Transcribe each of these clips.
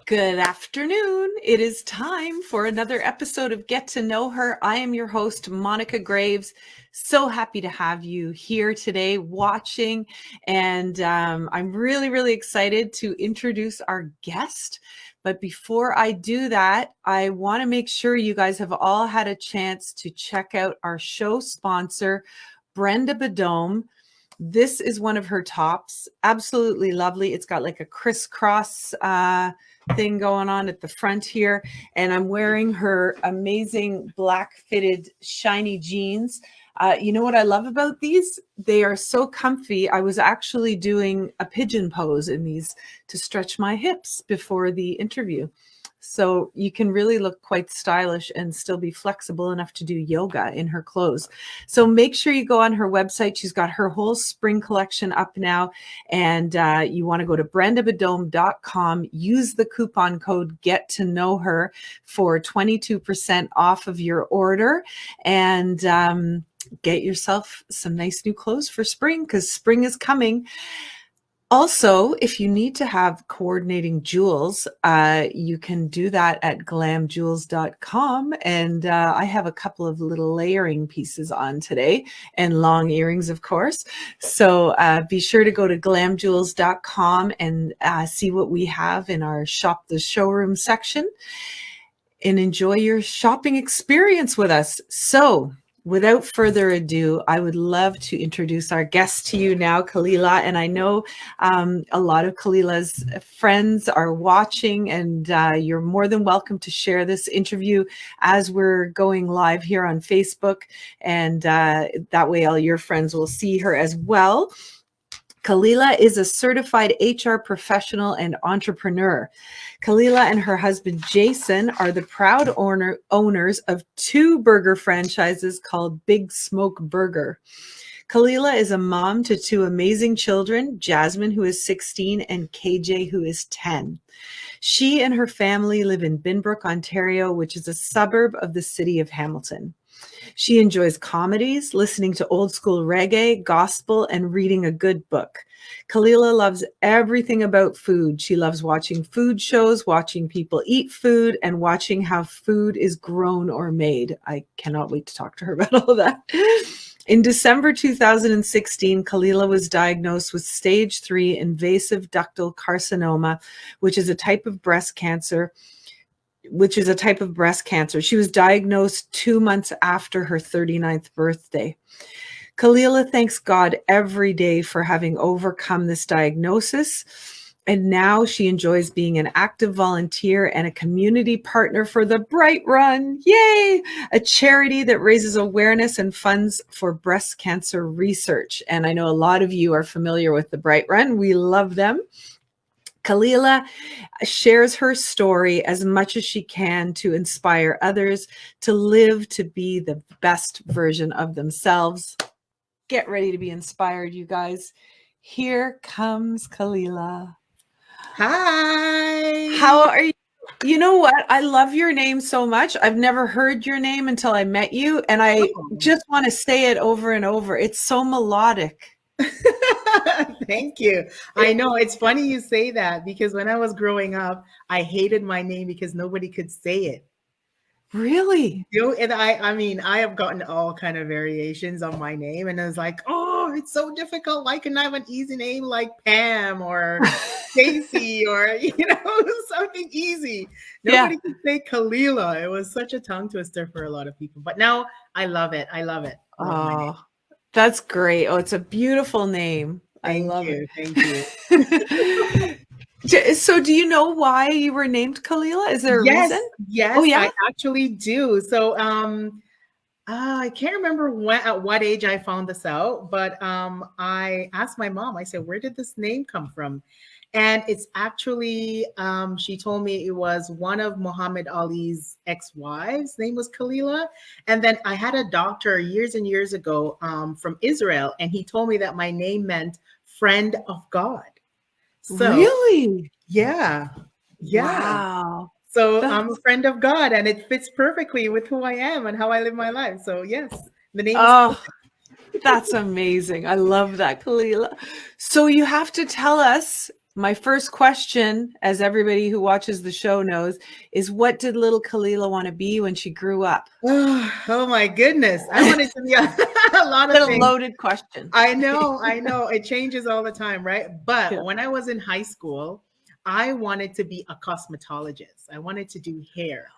Good afternoon. It is time for another episode of Get to Know Her. I am your host, Monica Graves. So happy to have you here today watching. And I'm really excited to introduce our guest. But before I do that, I want to make sure you guys have all had a chance to check out our show sponsor, Brenda Badome. This is one of her tops. Absolutely lovely. It's got like a crisscross thing going on at the front here. And I'm wearing her amazing black fitted shiny jeans. You know what I love about these? They are so comfy. I was actually doing a pigeon pose in these to stretch my hips before the interview. So you can really look quite stylish and still be flexible enough to do yoga in her clothes. So make sure you go on her website. She's got her whole spring collection up now. And you want to go to brendabadome.com, use the coupon code Get to Know Her for 22% off of your order. And get yourself some nice new clothes for spring, because spring is coming. Also, if you need to have coordinating jewels, you can do that at glamjewels.com. And I have a couple of little layering pieces on today and long earrings, of course. So be sure to go to glamjewels.com and see what we have in our shop the showroom section and enjoy your shopping experience with us. So without further ado, I would love to introduce our guest to you now, Khalila. And I know a lot of Khalila's friends are watching, and you're more than welcome to share this interview as we're going live here on Facebook. And that way all your friends will see her as well. Kalila is a certified HR professional and entrepreneur. Kalila and her husband, Jason, are the proud owners of two burger franchises called Big Smoke Burger. Kalila is a mom to two amazing children, Jasmine, who is 16, and KJ, who is 10. She and her family live in Binbrook, Ontario, which is a suburb of the city of Hamilton. She enjoys comedies, listening to old school reggae, gospel, and reading a good book. Khalila loves everything about food. She loves watching food shows, watching people eat food, and watching how food is grown or made. I cannot wait to talk to her about all of that. In December 2016, Khalila was diagnosed with stage 3 invasive ductal carcinoma, which is a type of breast cancer. She was diagnosed 2 months after her 39th birthday. Khalila thanks God every day for having overcome this diagnosis. And now she enjoys being an active volunteer and a community partner for the Bright Run. Yay! A charity that raises awareness and funds for breast cancer research. And I know a lot of you are familiar with the Bright Run. We love them. Khalila shares her story as much as she can to inspire others to live to be the best version of themselves. Get ready to be inspired, you guys. Here comes Khalila. Hi. How are you? You know what? I love your name so much. I've never heard your name until I met you, and I just want to say it over and over. It's so melodic. Thank you. I know it's funny you say that, because when I was growing up, I hated my name because nobody could say it. Really? And I mean, I have gotten all kind of variations on my name, and I was like, oh, it's so difficult. Why couldn't I have an easy name like Pam or Stacy or, something easy? Nobody could say Kalila. It was such a tongue twister for a lot of people. But now I love it. I love it. Oh, that's great. Oh, it's a beautiful name. I love it. Thank you. So do you know why you were named Khalila? Is there a reason? Yes, oh, yeah? I actually do. So I can't remember at what age I found this out, but I asked my mom, I said, where did this name come from? And it's actually, she told me it was one of Muhammad Ali's ex-wives' name was Khalila. And then I had a doctor years and years ago from Israel, and he told me that my name meant friend of God. So, really? Yeah. Wow. So I'm a friend of God, and it fits perfectly with who I am and how I live my life. So yes, the name is that's amazing. I love that, Khalila. So you have to tell us my first question, as everybody who watches the show knows, is what did little Khalila want to be when she grew up? Oh my goodness. I wanted to be a lot of What a things. loaded question. I know. It changes all the time, right? But Yeah. when I was in high school, I wanted to be a cosmetologist. I wanted to do hair.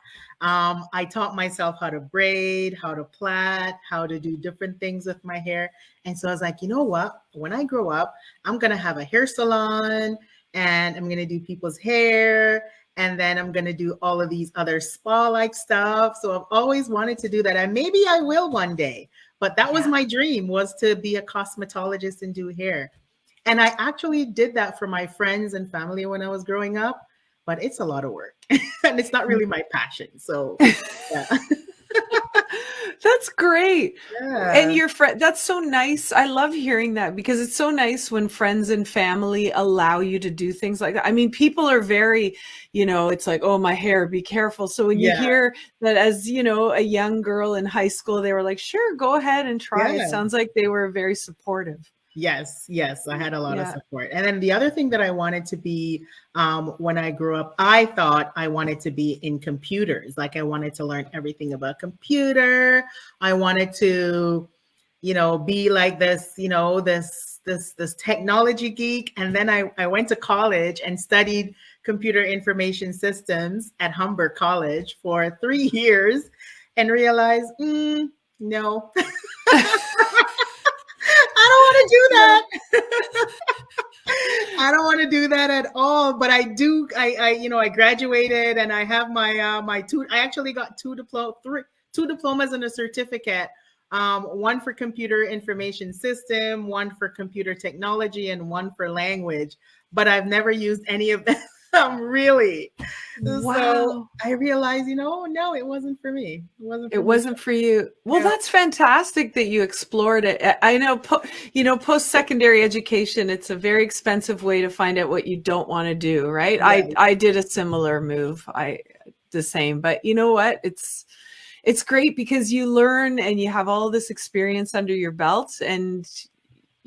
I taught myself how to braid, how to plait, how to do different things with my hair. And so I was like, you know what? When I grow up, I'm going to have a hair salon and I'm going to do people's hair. And then I'm going to do all of these other spa-like stuff. So I've always wanted to do that. And maybe I will one day. But that was my dream, was to be a cosmetologist and do hair. And I actually did that for my friends and family when I was growing up, but it's a lot of work and it's not really my passion. So yeah. That's great. Yeah. And your friend, that's so nice. I love hearing that because it's so nice when friends and family allow you to do things like that. I mean, people are very, it's like, oh, my hair, be careful. So when you hear that as, a young girl in high school, they were like, sure, go ahead and try. It sounds like they were very supportive. Yes, I had a lot of support. And then the other thing that I wanted to be when I grew up, I thought I wanted to be in computers. Like I wanted to learn everything about computer. I wanted to, be like this, this technology geek. And then I went to college and studied computer information systems at Humber College for 3 years and realized, no. I don't want to do that. I don't want to do that at all. But I do. I graduated and I have my two. I actually got two diplomas and a certificate. One for computer information system, one for computer technology, and one for language. But I've never used any of them. Really. Wow. So I realized, no, it wasn't for me. It wasn't for you. Well, that's fantastic that you explored it. I know, post-secondary education, it's a very expensive way to find out what you don't want to do, right? Yes. I did a similar move. The same, but you know what? It's great because you learn and you have all this experience under your belt, and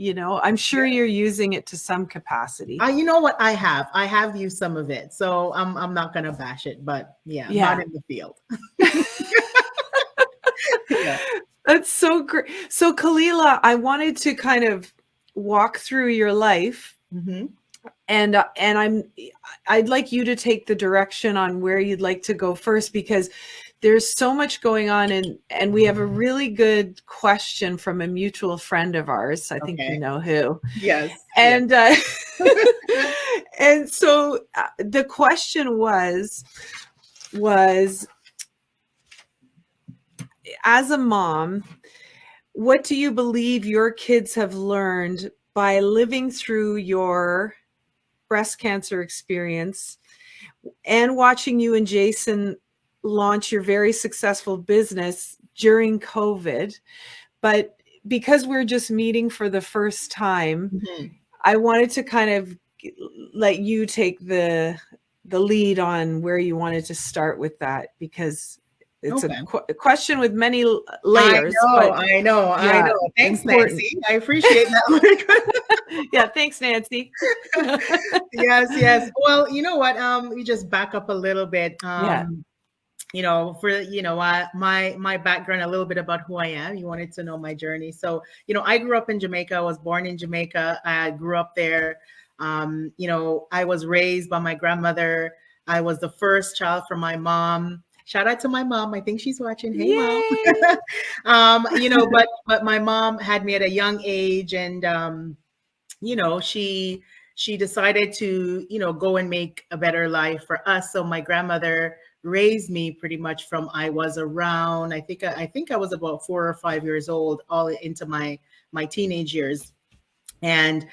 I'm sure you're using it to some capacity. You know what? I have used some of it. So I'm not going to bash it, but not in the field. That's so great. So Kalila, I wanted to kind of walk through your life, and I'd like you to take the direction on where you'd like to go first, because there's so much going on, and we have a really good question from a mutual friend of ours. I think you know who. Yes. And and so the question was as a mom, what do you believe your kids have learned by living through your breast cancer experience and watching you and Jason launch your very successful business during COVID? But because we're just meeting for the first time, I wanted to kind of let you take the lead on where you wanted to start with that, because it's a question with many layers. I know. Thanks, important. Nancy. I appreciate that. Yeah, thanks, Nancy. Yes. Well, you know what? We just back up a little bit. My background, a little bit about who I am. You wanted to know my journey. So, I grew up in Jamaica. I was born in Jamaica. I grew up there. I was raised by my grandmother. I was the first child from my mom. Shout out to my mom. I think she's watching. Hey, Yay! Mom. But my mom had me at a young age, and she decided to go and make a better life for us. So my grandmother raised me pretty much from I was around, I think I was about 4 or 5 years old, all into my teenage years. And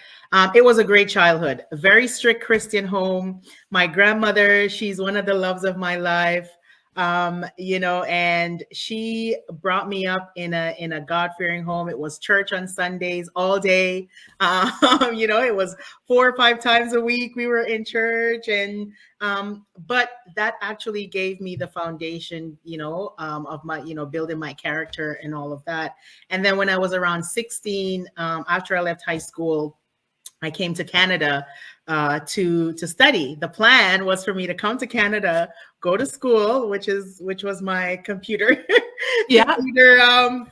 it was a great childhood, a very strict Christian home. My grandmother, she's one of the loves of my life. And she brought me up in a God-fearing home. It was church on Sundays all day. It was 4 or 5 times a week we were in church. And but that actually gave me the foundation, of my, building my character and all of that. And then when I was around 16, after I left high school, I came to Canada to study. The plan was for me to come to Canada, go to school, which was my computer Yeah. computer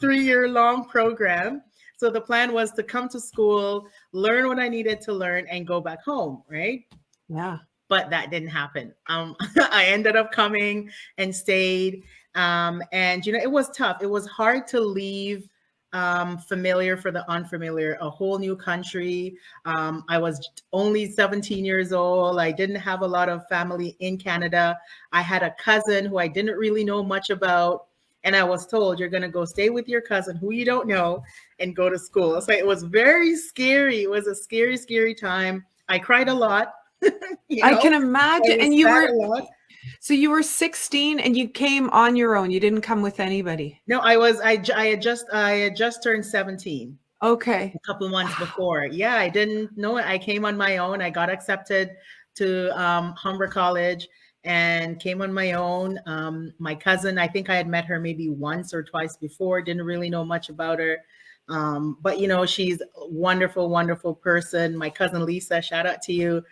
3-year long program. So the plan was to come to school, learn what I needed to learn, and go back home, right? Yeah. But that didn't happen. I ended up coming and stayed. And it was tough. It was hard to leave familiar for the unfamiliar, a whole new country. I was only 17 years old. I didn't have a lot of family in Canada. I had a cousin who I didn't really know much about. And I was told, you're going to go stay with your cousin who you don't know and go to school. So it was very scary. It was a scary, scary time. I cried a lot. I can I imagine. was And you sad were, a lot. so you were 16 and you came on your own. You didn't come with anybody. No, I had just turned 17 Okay. a couple months Wow. before. Yeah, I didn't know it. I came on my own. I got accepted to Humber College and came on my own. My cousin, I think I had met her maybe once or twice before, didn't really know much about her. But she's a wonderful, wonderful person. My cousin Lisa, shout out to you.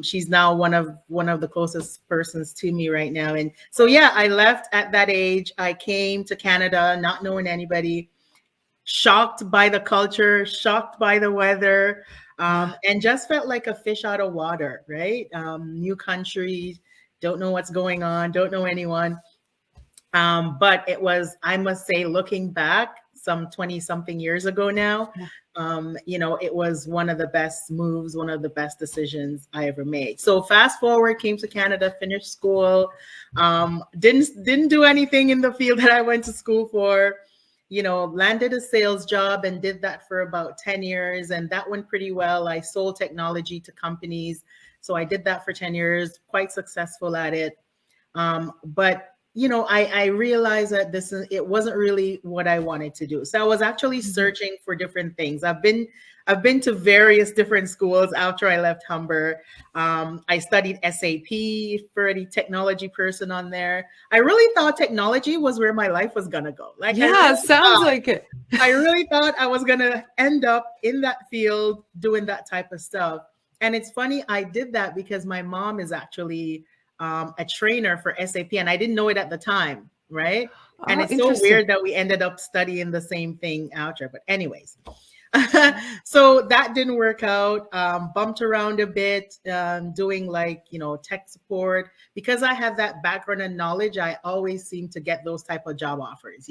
She's now one of the closest persons to me right now. And so yeah, I left at that age. I came to Canada, not knowing anybody, shocked by the culture, shocked by the weather, Yeah. and just felt like a fish out of water, right? New country, don't know what's going on, don't know anyone. But it was, I must say, looking back some 20 something years ago now, Yeah. it was one of the best moves, one of the best decisions I ever made. So fast forward, came to Canada, finished school, didn't do anything in the field that I went to school for, landed a sales job and did that for about 10 years. And that went pretty well. I sold technology to companies. So I did that for 10 years, quite successful at it. But I realized that it wasn't really what I wanted to do. So I was actually searching for different things. I've been to various different schools after I left Humber. I studied SAP for the technology person on there. I really thought technology was where my life was gonna go. Like Yeah. Sounds like it. I really thought I was gonna end up in that field doing that type of stuff. And it's funny, I did that because my mom is actually a trainer for SAP, and I didn't know it at the time, right? And Oh, it's so interesting. weird that we ended up studying the same thing out there. But anyways, so that didn't work out. Bumped around a bit, doing tech support. Because I have that background and knowledge, I always seem to get those type of job offers.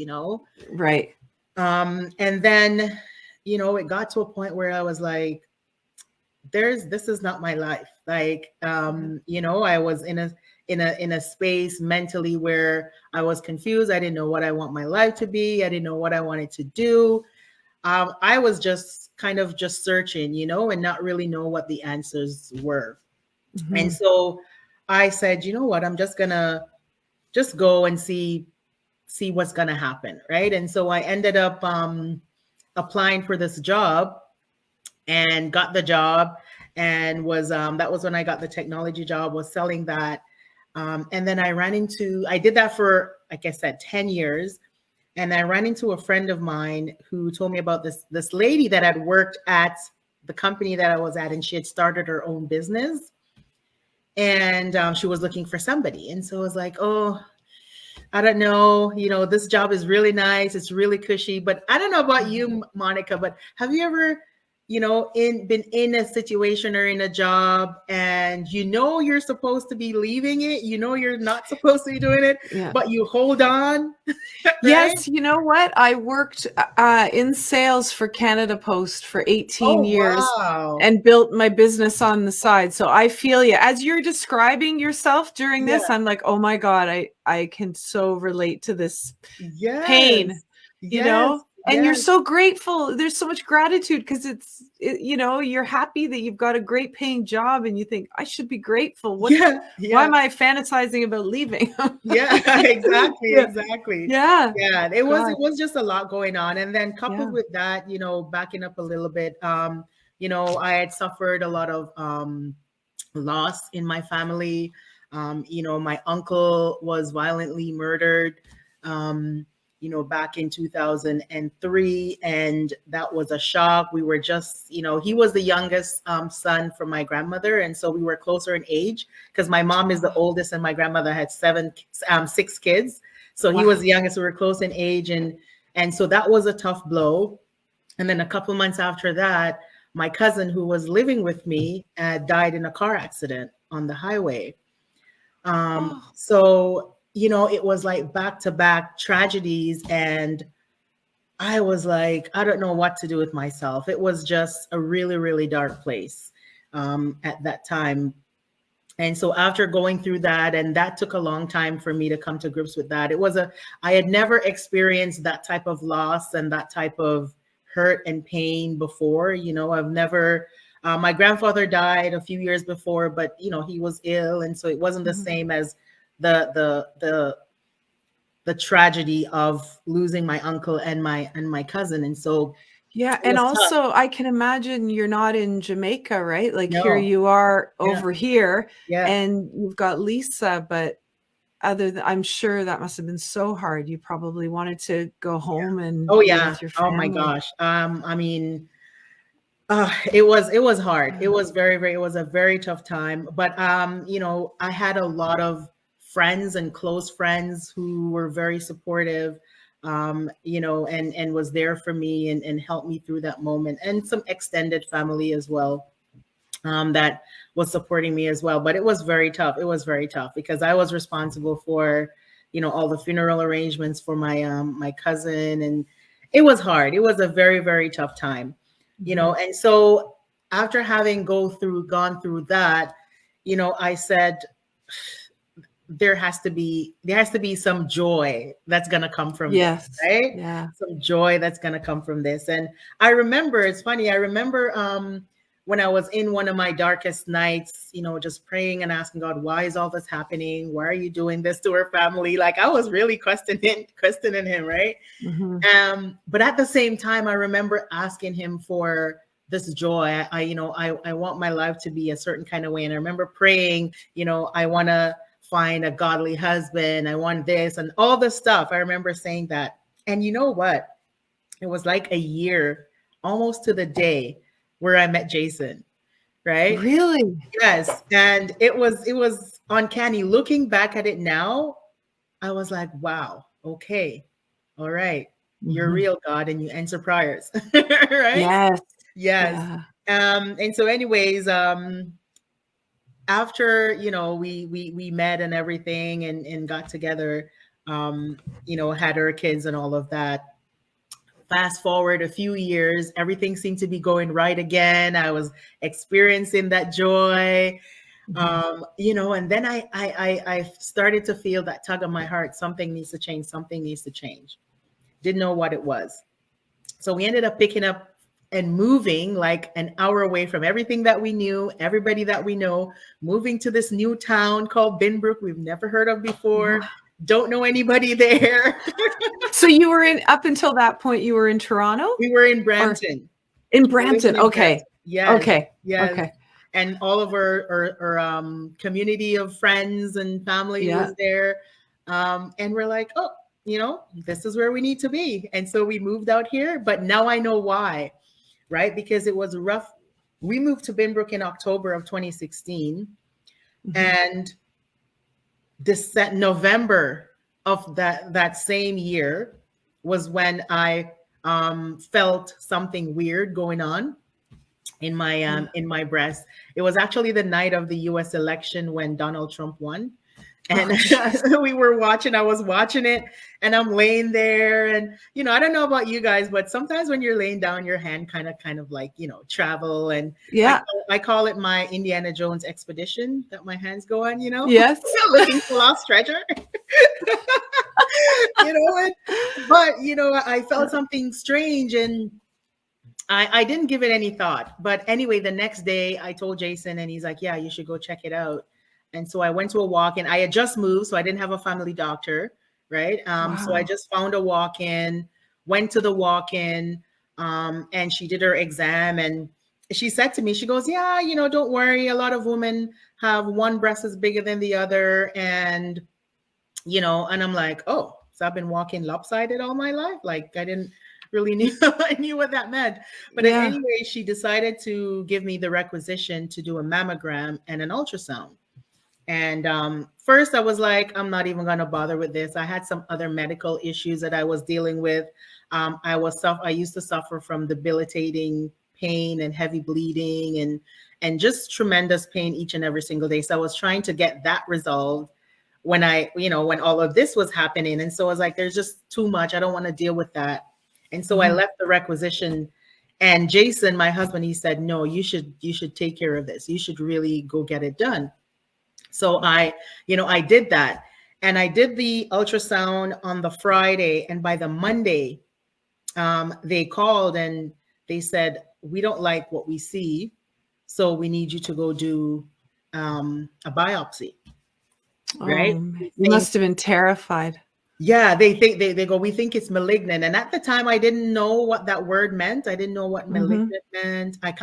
Right. And then, it got to a point where I was like, this is not my life. Like, I was in a space mentally where I was confused. I didn't know what I want my life to be. I didn't know what I wanted to do. I was just kind of just searching, and not really know what the answers were. And Mhm. so I said, you know what, I'm just gonna just go and see what's gonna happen, right? And so I ended up applying for this job and got the job, and was that was when I got the technology job, was selling that. And then I did that for, like I said, 10 years. And I ran into a friend of mine who told me about this lady that had worked at the company that I was at, and she had started her own business. And she was looking for somebody. And so I was like, oh, I don't know. This job is really nice. It's really cushy. But I don't know about you, Monica, but have you ever, been in a situation or in a job, and you're supposed to be leaving it, you're not supposed to be doing it, Yeah. but you hold on, right? Yes, you know what? I worked in sales for Canada Post for 18 Oh, years wow. and built my business on the side. So I feel you. As you're describing yourself during Yeah. this, I'm like, oh my God, I can so relate to this pain, Yes. you Yes. know? And you're Yes. so grateful. There's so much gratitude because you're happy that you've got a great paying job and you think, I should be grateful. Yeah. Why Yeah. am I fantasizing about leaving? Yeah. Exactly. Yeah. Exactly. Yeah. Yeah. It was God. it was just a lot going on. And then coupled Yeah. with that, backing up a little bit, I had suffered a lot of loss in my family. My uncle was violently murdered. back in 2003. And that was a shock. We were just, he was the youngest son from my grandmother. And so we were closer in age because my mom is the oldest and my grandmother had 6 kids. So he was the youngest. We were close in age. And so that was a tough blow. And then a couple months after that, my cousin who was living with me died in a car accident on the highway. So, it was like back-to-back tragedies. And I was like, I don't know what to do with myself. It was just a really, really dark place at that time. And so after going through that, and that took a long time for me to come to grips with that. I had never experienced that type of loss and that type of hurt and pain before. I've never, my grandfather died a few years before, but he was ill. And so it wasn't the same as the tragedy of losing my uncle and my cousin. And so yeah, and also tough. I can imagine you're not in Jamaica, right? Like here you are over here, and you've got Lisa, but I'm sure that must have been so hard. You probably wanted to go home and be with your family. Oh my gosh. I mean, it was hard. It was it was a very tough time. But I had a lot of friends and close friends who were very supportive, and was there for me and helped me through that moment, and some extended family as well, that was supporting me as well. But it was very tough. It was very tough because I was responsible for, all the funeral arrangements for my cousin, and it was hard. It was a very, very tough time, and so after having gone through that, I said, there has to be some joy that's going to come from this, right? Yeah. Some joy that's going to come from this. And I remember, it's funny. I remember, when I was in one of my darkest nights, just praying and asking God, why is all this happening? Why are you doing this to our family? Like I was really questioning him. Right. But at the same time, I remember asking him for this joy. I want my life to be a certain kind of way. And I remember praying, I want to find a godly husband. I want this and all this stuff. I remember saying that. And you know what? It was like a year, almost to the day, where I met Jason, right? Really? Yes. And it was uncanny. Looking back at it now, I was like, wow, okay. All right. You're real, God, and you answer prayers. Right? Yes. Yes. Yeah. And so anyways, after, we met and everything and got together, had our kids and all of that. Fast forward a few years, everything seemed to be going right again. I was experiencing that joy, and then I started to feel that tug of my heart. Something needs to change. Something needs to change. Didn't know what it was. So we ended up picking up and moving like an hour away from everything that we knew, everybody that we know, moving to this new town called Binbrook we've never heard of before. Don't know anybody there. So you were up until that point, you were in Toronto? We were in Brampton. In Brampton. Okay. Yes. Okay. Yes. Okay. And all of our community of friends and family was there. And we're like, oh, this is where we need to be. And so we moved out here, but now I know why, right? Because it was rough. We moved to Binbrook in October of 2016. And November of that same year was when I felt something weird going on in my breast. It was actually the night of the US election when Donald Trump won. And I was watching it, and I'm laying there, and I don't know about you guys, but sometimes when you're laying down, your hand kind of like travel, and I call it my Indiana Jones expedition that my hands go on, Yes. Looking for lost treasure. But I felt something strange, and I didn't give it any thought. But anyway, the next day I told Jason, and he's like, yeah, you should go check it out. And so I went to a walk-in. I had just moved, so I didn't have a family doctor, right? So I just found a walk-in, went to the walk-in, and she did her exam. And she said to me, she goes, yeah, don't worry. A lot of women have one breast is bigger than the other. And, and I'm like, oh, So I've been walking lopsided all my life. Like I didn't really knew what that meant. But Yeah. anyway, she decided to give me the requisition to do a mammogram and an ultrasound. And first I was like, I'm not even going to bother with this. I had some other medical issues that I was dealing with. I used to suffer from debilitating pain and heavy bleeding and just tremendous pain each and every single day. So I was trying to get that resolved when when all of this was happening. And so I was like, there's just too much. I don't want to deal with that. And so I left the requisition. And Jason, my husband, he said, no, you should take care of this. You should really go get it done. So I did that. And I did the ultrasound on the Friday. And by the Monday, they called and they said, we don't like what we see. So we need you to go do a biopsy. Right? You must have been terrified. Yeah, they think they go, we think it's malignant. And at the time I didn't know what that word meant. I didn't know what malignant meant. I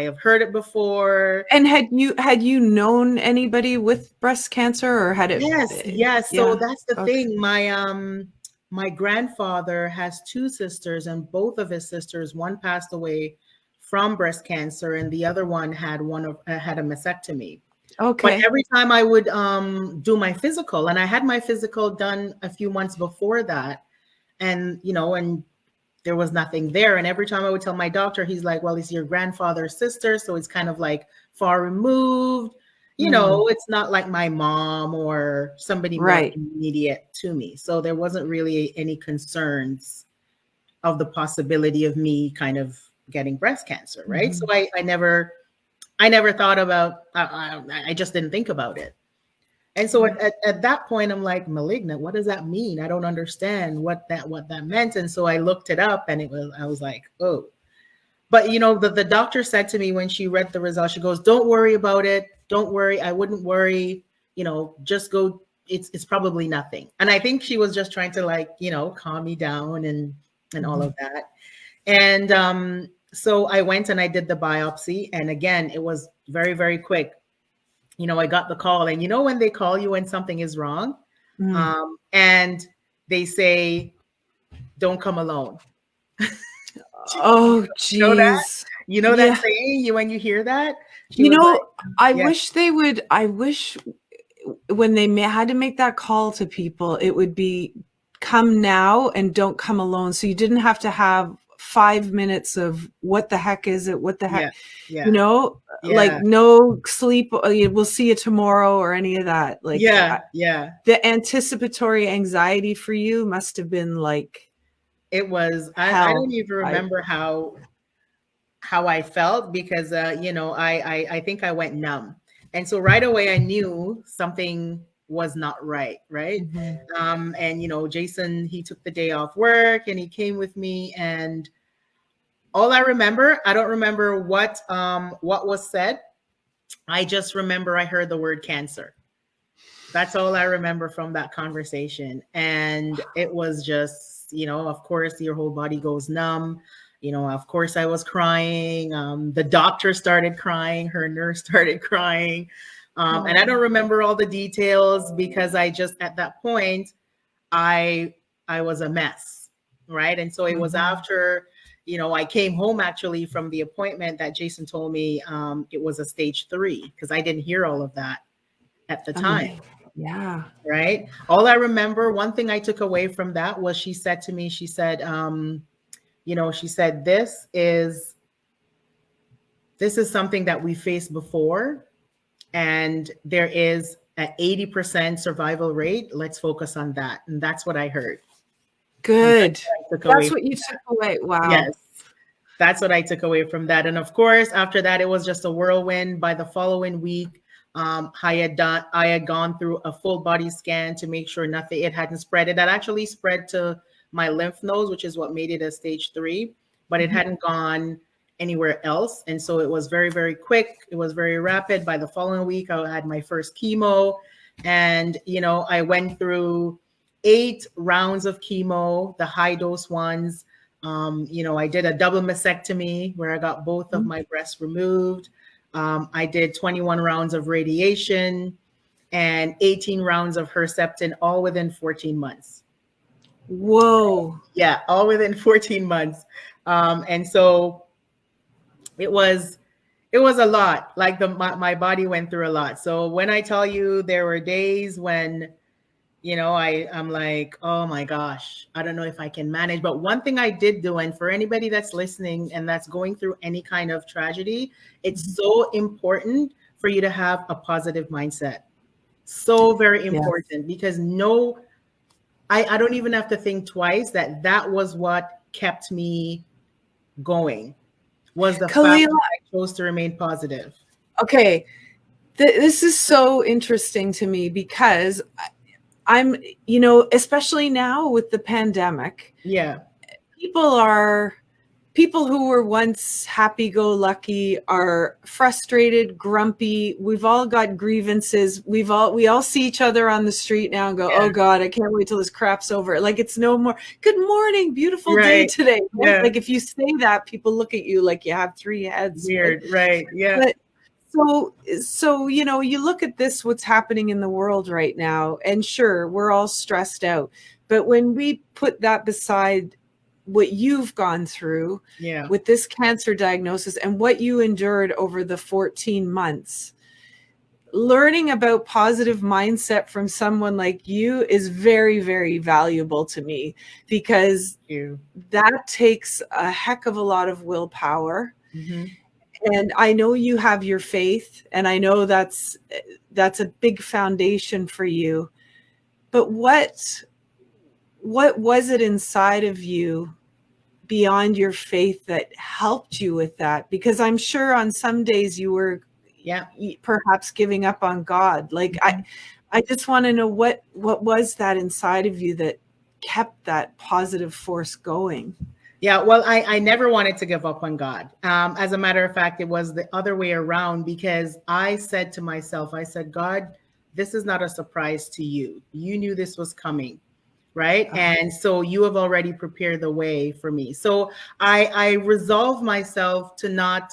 have heard it before. And had you known anybody with breast cancer, or had it? Yes. Yeah. So that's the thing. My grandfather has two sisters, and both of his sisters, one passed away from breast cancer and the other one had a mastectomy. Okay. But every time I would do my physical, and I had my physical done a few months before that, and there was nothing there. And every time I would tell my doctor, he's like, well, it's your grandfather's sister, so it's kind of like far removed. It's not like my mom or somebody more immediate to me. So there wasn't really any concerns of the possibility of me kind of getting breast cancer, right? So I never thought about, I just didn't think about it. And so at that point, I'm like, malignant, what does that mean? I don't understand what that meant. And so I looked it up and I was like, oh. But, the doctor said to me when she read the results, she goes, don't worry about it. Don't worry. I wouldn't worry, just go. It's probably nothing. And I think she was just trying to calm me down and all of that. And so I went and I did the biopsy. And again, it was very, very quick. I got the call, and when they call you when something is wrong, and they say, don't come alone. Oh, geez. That saying, when you hear that? I wish when they had to make that call to people, it would be come now and don't come alone. So you didn't have to have 5 minutes of what the heck is it? What the heck? Like no sleep. We'll see you tomorrow or any of that. Like, the anticipatory anxiety for you must have been like, it was, I don't even remember how I felt because, I think I went numb. And so right away I knew something was not right. Right. And, Jason, he took the day off work and he came with me, and all I remember, I don't remember what was said. I just remember I heard the word cancer. That's all I remember from that conversation. And it was just, of course, your whole body goes numb. Of course, I was crying. The doctor started crying. Her nurse started crying. And I don't remember all the details because I just, at that point, I was a mess, right? And so it was after, I came home actually from the appointment that Jason told me it was a stage 3 because I didn't hear all of that at the time. Yeah. Right. All I remember, one thing I took away from that was she said to me, she said, she said, this is something that we faced before, and there is an 80% survival rate. Let's focus on that. And that's what I heard. Good. That's what you took away. Wow. Yes. That's what I took away from that. And of course, after that, it was just a whirlwind. By the following week, I had gone through a full body scan to make sure it hadn't spread. It had actually spread to my lymph nodes, which is what made it a stage 3, but it hadn't gone anywhere else. And so it was very, very quick. It was very rapid. By the following week, I had my first chemo, and, I went through 8 rounds of chemo, the high dose ones. I did a double mastectomy where I got both of my breasts removed. I did 21 rounds of radiation. and 18 rounds of Herceptin, all within 14 months. Whoa. Yeah, all within 14 months. And so it was a lot. Like my body went through a lot. So when I tell you there were days when, I'm like, oh my gosh, I don't know if I can manage. But one thing I did do, and for anybody that's listening and that's going through any kind of tragedy, it's so important for you to have a positive mindset. So very important, because I don't even have to think twice that was what kept me going, was the fact Khalila, that I chose to remain positive. okay. This is so interesting to me because I'm, especially now with the pandemic, Yeah. people who were once happy-go-lucky are frustrated, grumpy. We've all got grievances. We all see each other on the street now and go, Yeah. oh God, I can't wait till this crap's over. Like, it's no more, good morning, beautiful day Right. today. Right? Yeah. Like, if you say that, people look at you like you have three heads. Weird. Right. Yeah. But so you look at this, what's happening in the world right now, and sure, we're all stressed out. But when we put that beside what you've gone through Yeah. with this cancer diagnosis and what you endured over the 14 months, learning about positive mindset from someone like you is very, very valuable to me, because that takes a heck of a lot of willpower. Mm-hmm. And I know you have your faith, and I know that's a big foundation for you. But what was it inside of you beyond your faith that helped you with that? Because I'm sure on some days you were perhaps giving up on God. Like, I just want to know what was that inside of you that kept that positive force going? Yeah, well, I never wanted to give up on God. As a matter of fact, it was the other way around, because I said to myself, I said, God, this is not a surprise to you. You knew this was coming, right? And so you have already prepared the way for me. So I resolved myself to not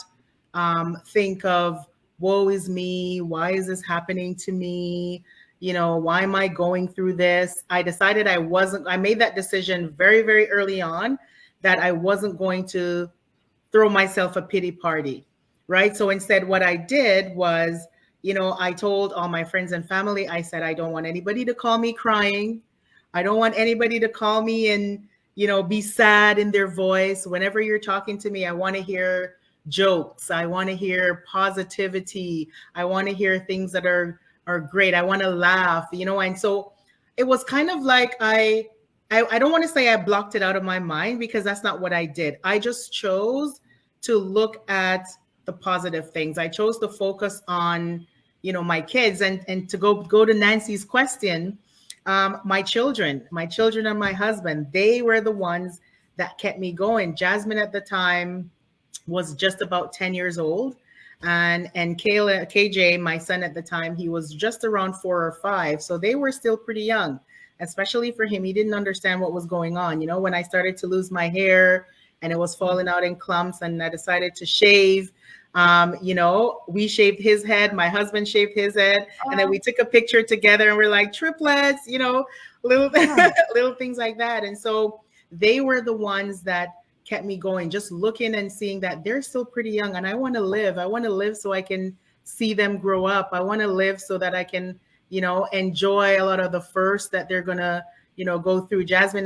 think of, woe is me, why is this happening to me? Why am I going through this? I decided I made that decision very, very early on, that I wasn't going to throw myself a pity party, right? So instead, what I did was, I told all my friends and family, I said, I don't want anybody to call me crying. I don't want anybody to call me and, be sad in their voice. Whenever you're talking to me, I want to hear jokes. I want to hear positivity. I want to hear things that are great. I want to laugh, and so it was kind of like I don't want to say I blocked it out of my mind, because that's not what I did. I just chose to look at the positive things. I chose to focus on, my kids, and to go to Nancy's question. My children and my husband, they were the ones that kept me going. Jasmine at the time was just about 10 years old. And KJ, my son at the time, he was just around 4 or 5. So they were still pretty young. Especially for him, he didn't understand what was going on. When I started to lose my hair and it was falling out in clumps, and I decided to shave, we shaved his head, my husband shaved his head, and then we took a picture together and we're like triplets, little little things like that. And so they were the ones that kept me going, just looking and seeing that they're still pretty young, and I want to live. I want to live so I can see them grow up. I want to live so that I can enjoy a lot of the first that they're gonna, go through. Jasmine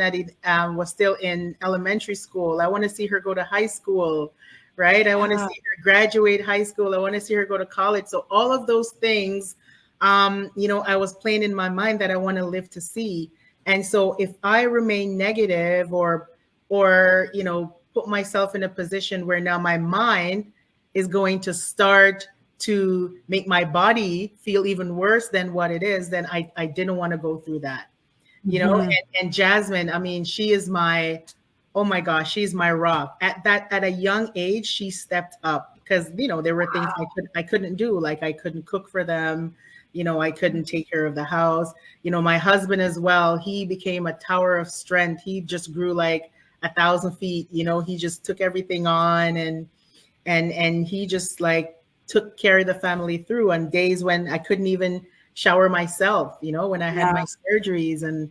was still in elementary school. I want to see her go to high school, right? I want to see her graduate high school. I want to see her go to college. So all of those things, I was playing in my mind that I want to live to see. And so if I remain negative or put myself in a position where now my mind is going to start to make my body feel even worse than what it is, then I didn't want to go through that, and Jasmine, I mean, she is oh my gosh, she's my rock. At a young age, she stepped up, because, there were things I couldn't do. Like, I couldn't cook for them. I couldn't take care of the house. My husband as well, he became a tower of strength. He just grew like 1,000 feet. He just took everything on, and he just like took care of the family through on days when I couldn't even shower myself, when I had Yeah. my surgeries and,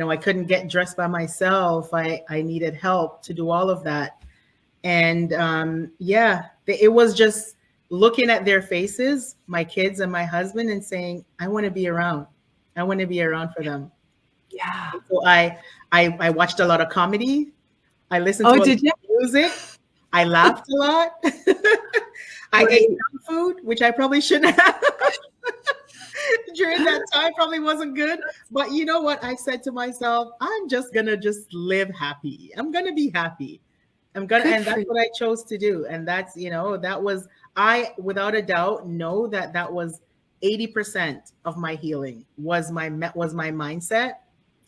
I couldn't get dressed by myself. I needed help to do all of that. And yeah, it was just looking at their faces, my kids and my husband, and saying, I want to be around. I want to be around for them. Yeah. So I watched a lot of comedy. I listened Oh, to a lot did you? of music. I laughed a lot. I ate Right. junk food, which I probably shouldn't have during that time. Probably wasn't good. But you know what? I said to myself, I'm just gonna just live happy. I'm gonna be happy. Good And for that's you. what I chose to do. And that's, that was, I, without a doubt, know that that was 80% of my healing was my mindset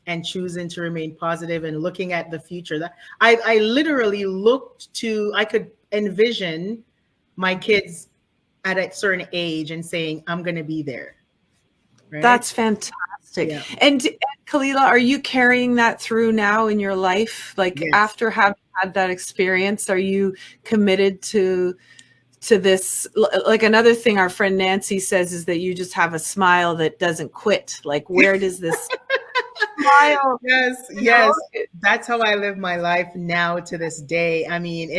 and choosing to remain positive and looking at the future. That I literally I could envision my kids at a certain age and saying, I'm going to be there. Right. That's fantastic. Yeah. And Khalila, are you carrying that through now in your life? Like Yes. after having had that experience, are you committed to this? Like another thing our friend Nancy says is that you just have a smile that doesn't quit. Like where does this smile, Yes. you know? Yes. That's how I live my life now to this day. I mean,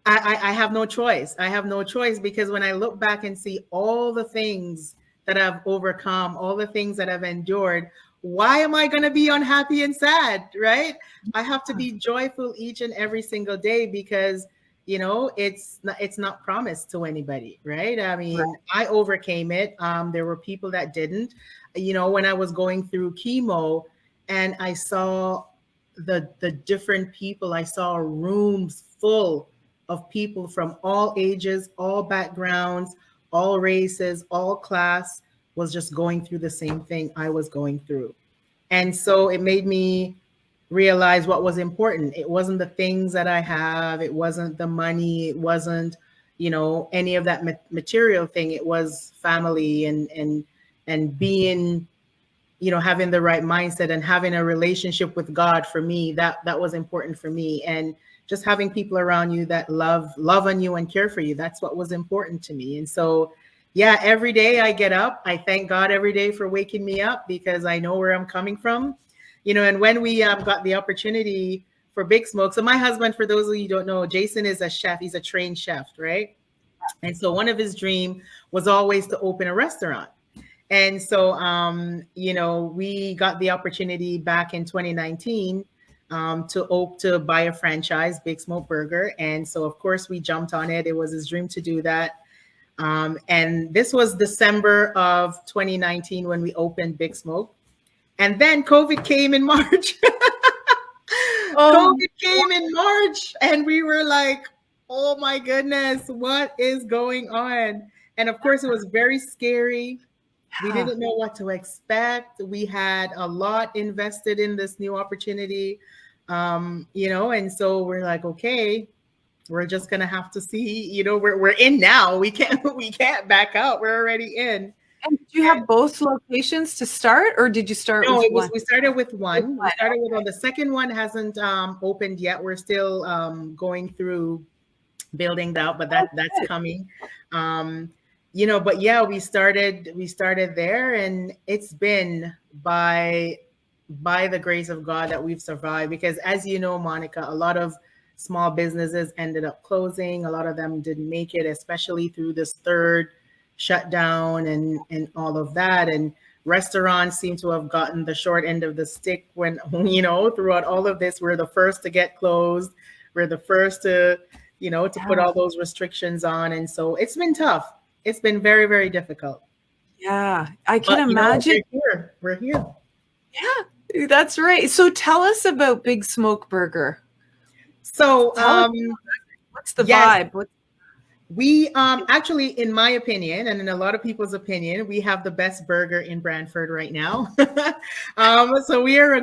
I have no choice. I have no choice because when I look back and see all the things that I've overcome, all the things that I've endured, why am I going to be unhappy and sad? Right. I have to be joyful each and every single day because, it's not promised to anybody. Right. I mean, I overcame it. There were people that didn't, when I was going through chemo and I saw the different people, I saw rooms full of people from all ages, all backgrounds, all races, all class was just going through the same thing I was going through. And so it made me realize what was important. It wasn't the things that I have, it wasn't the money, it wasn't, any of that material thing. It was family and being, having the right mindset and having a relationship with God. For me, that was important for me. And just having people around you that love on you and care for you, that's what was important to me. And so yeah, every day I get up, I thank God every day for waking me up because I know where I'm coming from. And when we got the opportunity for Big Smoke, so my husband, for those of you who don't know, Jason is a chef. He's a trained chef, right? And so one of his dream was always to open a restaurant. And so, we got the opportunity back in 2019 to buy a franchise, Big Smoke Burger. And so, of course, we jumped on it. It was his dream to do that. And this was December of 2019 when we opened Big Smoke. And then COVID came in March. Oh, COVID came in March, and we were like, oh my goodness, what is going on? And of course, it was very scary. We yeah. didn't know what to expect. We had a lot invested in this new opportunity, and so we're like, okay, we're just gonna have to see. We're in now. We can't we can't back out. We're already in. And did you have both locations to start, or did you start No, with one? we started with one. We One, started with one. The second one hasn't opened yet. We're still going through building that out, but that's good. coming. Um, but yeah, we started there, and it's been by the grace of God that we've survived. Because as you know, Monica, a lot of small businesses ended up closing. A lot of them didn't make it, especially through this third shutdown and all of that. And restaurants seem to have gotten the short end of the stick when, throughout all of this, we're the first to get closed. We're the first to put Yeah. all those restrictions on. And so it's been tough. It's been very, very difficult. Yeah. I can But imagine. we're here. We're here. Yeah, that's right. So tell us about Big Smoke Burger. So Tell us what's the yes, vibe? What, we actually, in my opinion, and in a lot of people's opinion, we have the best burger in Brantford right now. So we're a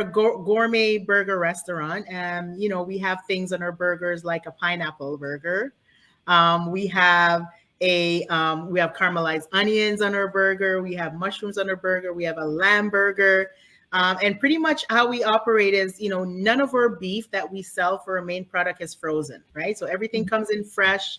gourmet burger restaurant, and we have things on our burgers like a pineapple burger. We have we have caramelized onions on our burger. We have mushrooms on our burger. We have a lamb burger. And pretty much how we operate is, none of our beef that we sell for our main product is frozen, right? So everything comes in fresh.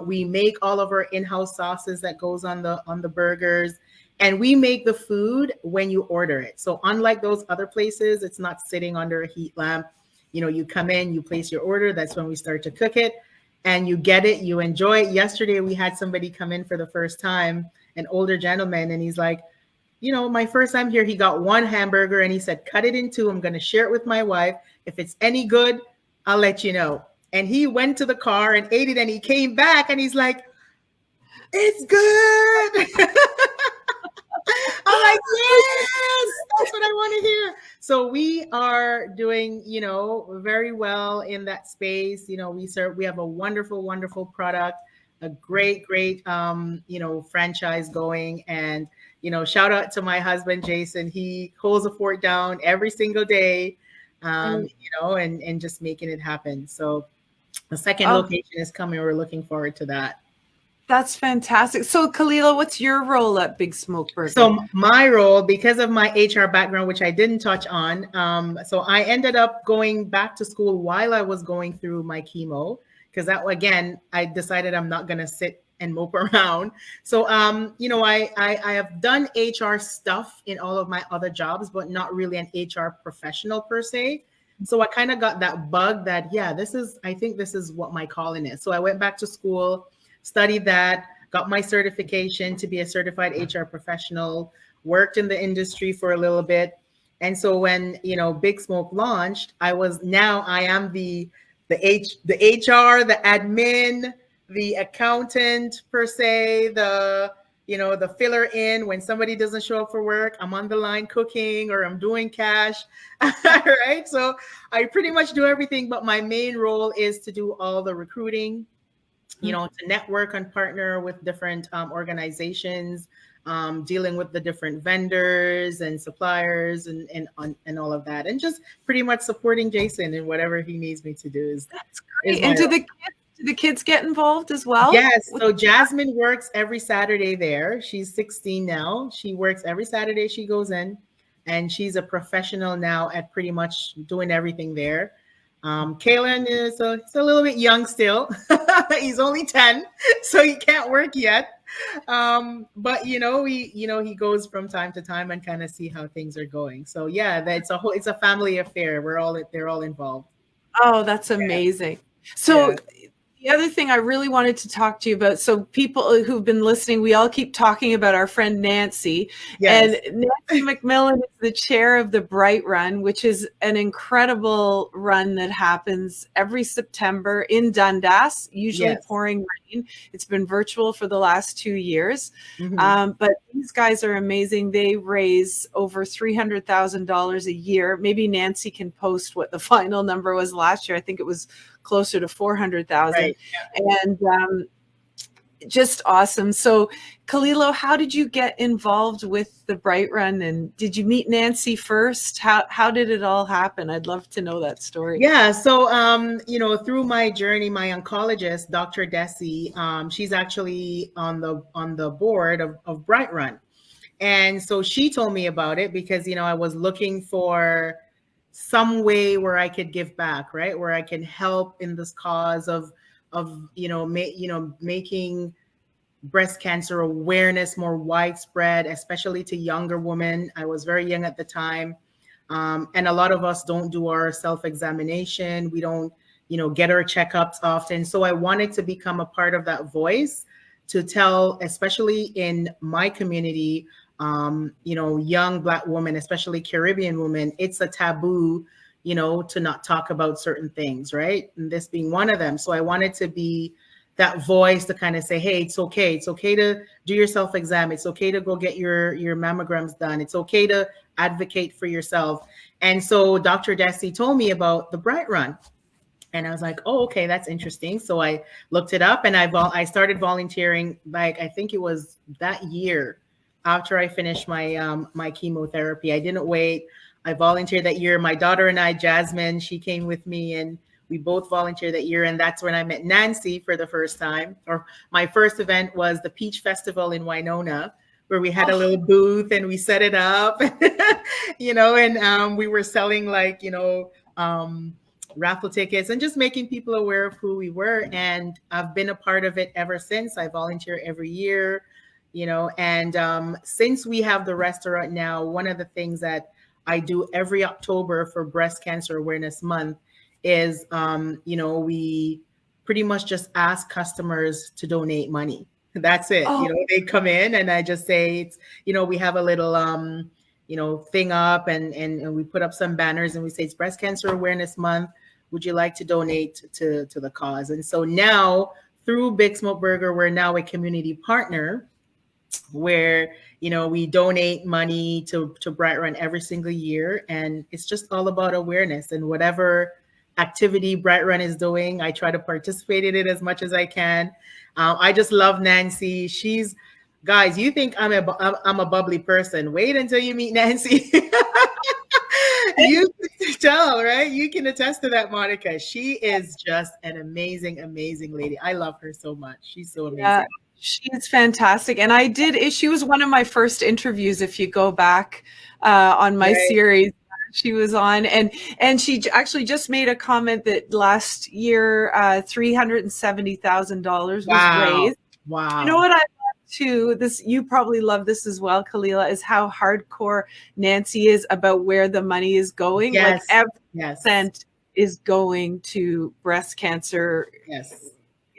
We make all of our in-house sauces that goes on the burgers, And we make the food when you order it. So unlike those other places, it's not sitting under a heat lamp. You come in, you place your order. That's when we start to cook it, and you get it, you enjoy it. Yesterday, we had somebody come in for the first time, an older gentleman, and he's like, my first time here, he got one hamburger and he said, cut it in two. I'm going to share it with my wife. If it's any good, I'll let you know. And he went to the car and ate it, and he came back and he's like, it's good. I'm like, yes, that's what I want to hear. So we are doing, very well in that space. We have a wonderful, wonderful product, a great, franchise going. And, shout out to my husband, Jason. He holds a fort down every single day, and just making it happen. So the second location is coming. We're looking forward to that. That's fantastic. So, Khalila, what's your role at Big Smoke Burger? So my role, because of my HR background, which I didn't touch on, so I ended up going back to school while I was going through my chemo, because that, again, I decided I'm not going to sit and mope around. So, I have done HR stuff in all of my other jobs, but not really an HR professional per se. So I kind of got that bug that, I think this is what my calling is. So I went back to school, studied that, got my certification to be a certified HR professional, worked in the industry for a little bit. And so when, Big Smoke launched, I am the HR, the admin, the accountant per se, the filler in when somebody doesn't show up for work. I'm on the line cooking, or I'm doing cash, right? So I pretty much do everything, but my main role is to do all the recruiting, to network and partner with different organizations, dealing with the different vendors and suppliers and all of that, and just pretty much supporting Jason in whatever he needs me to do. That's great. And do the kids get involved as well? Yes. So Jasmine works every Saturday there. She's 16 now. She works every Saturday. She goes in, and she's a professional now at pretty much doing everything there. Kalen is he's a little bit young still. He's only 10, so he can't work yet. But he goes from time to time and kind of see how things are going. So it's a family affair. They're all involved. Oh, that's amazing. So the other thing I really wanted to talk to you about, so people who've been listening, we all keep talking about our friend Nancy. Yes. And Nancy McMillan is the chair of the Bright Run, which is an incredible run that happens every September in Dundas, usually pouring rain. It's been virtual for the last 2 years. Mm-hmm. But these guys are amazing. They raise over $300,000 a year. Maybe Nancy can post what the final number was last year. I think it was closer to 400,000. Right. And just awesome. So, Khalila, how did you get involved with the Bright Run, and did you meet Nancy first? How did it all happen? I'd love to know that story. Yeah. So, through my journey, my oncologist, Dr. Desi, she's actually on the board of Bright Run, and so she told me about it because I was looking for some way where I could give back, right? Where I can help in this cause of making breast cancer awareness more widespread, especially to younger women. I was very young at the time. And a lot of us don't do our self-examination. We don't, get our checkups often. So I wanted to become a part of that voice to tell, especially in my community, young Black women, especially Caribbean women, it's a taboo, to not talk about certain things, right? And this being one of them. So I wanted to be that voice to kind of say, hey, it's okay. It's okay to do your self-exam. It's okay to go get your mammograms done. It's okay to advocate for yourself. And so Dr. Desi told me about the Bright Run. And I was like, oh, okay, that's interesting. So I looked it up, and I started volunteering, I think it was that year after I finished my chemotherapy. I didn't wait. I volunteered that year. My daughter and I, Jasmine, she came with me, and we both volunteered that year. And that's when I met Nancy for the first time. Or my first event was the Peach Festival in Winona, where we had a little booth and we set it up, and we were selling raffle tickets and just making people aware of who we were. And I've been a part of it ever since. I volunteer every year. And since we have the restaurant now, one of the things that I do every October for Breast Cancer Awareness Month is, we pretty much just ask customers to donate money. That's it. Oh, They come in and I just say, we have a little, thing up, and we put up some banners and we say it's Breast Cancer Awareness Month. Would you like to donate to the cause? And so now through Big Smoke Burger, we're now a community partner where we donate money to Bright Run every single year, and it's just all about awareness. And whatever activity Bright Run is doing, I try to participate in it as much as I can. I just love Nancy. Guys, you think I'm a bubbly person? Wait until you meet Nancy. You can tell, right? You can attest to that, Monica. She is just an amazing, amazing lady. I love her so much. She's so amazing. yeah, she's fantastic. And she was one of my first interviews, if you go back on my series. She was on, and she actually just made a comment that last year $370,000 was raised. Wow. You know what I love too? This, you probably love this as well, Khalila, is how hardcore Nancy is about where the money is going. Yes. Like every cent is going to breast cancer. Yes.